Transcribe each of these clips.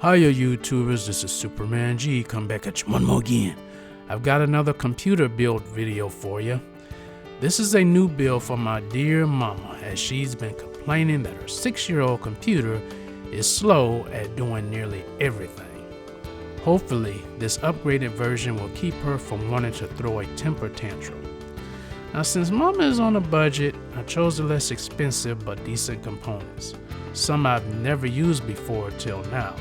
Hiya YouTubers, this is Superman G, come back at you one more again. I've got another computer build video for you. This is a new build for my dear mama, as she's been complaining that her 6-year-old computer is slow at doing nearly everything. Hopefully, this upgraded version will keep her from wanting to throw a temper tantrum. Now, since mama is on a budget, I chose the less expensive but decent components, some I've never used before till now.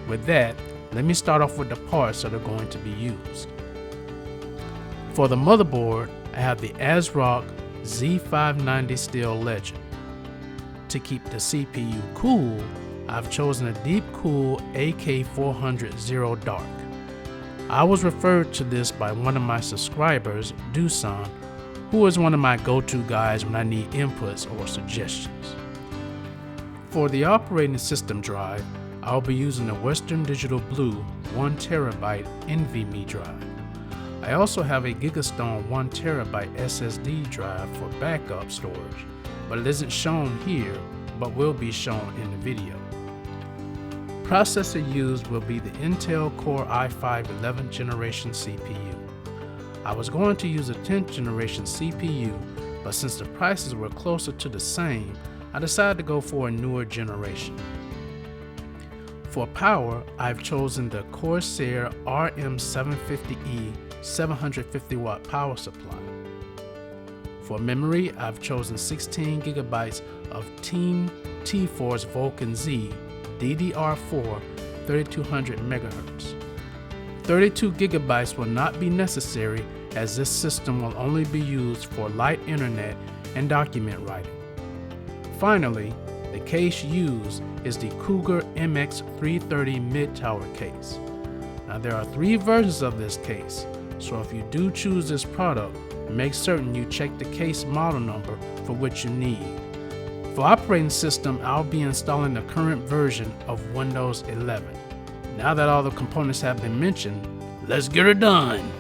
With that, let me start off with the parts that are going to be used. For the motherboard, I have the ASRock Z590 Steel Legend. To keep the CPU cool, I've chosen a Deep Cool AK400 Zero Dark. I was referred to this by one of my subscribers, Dusan, who is one of my go-to guys when I need inputs or suggestions. For the operating system drive, I'll be using the Western Digital Blue 1TB NVMe drive. I also have a Gigastone 1TB SSD drive for backup storage, but it isn't shown here, but will be shown in the video. Processor used will be the Intel Core i5 11th generation CPU. I was going to use a 10th generation CPU, but since the prices were closer to the same, I decided to go for a newer generation. For power, I've chosen the CORSAIR RM750E 750 watt power supply. For memory, I've chosen 16 GB of Team T-Force VULCAN Z DDR4 3200 MHz. 32 GB will not be necessary, as this system will only be used for light internet and document writing. Finally, the case used is the Cougar MX330 mid-tower case. Now there are 3 versions of this case, so if you do choose this product, make certain you check the case model number for what you need. For operating system, I'll be installing the current version of Windows 11. Now that all the components have been mentioned, let's get her done!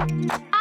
you.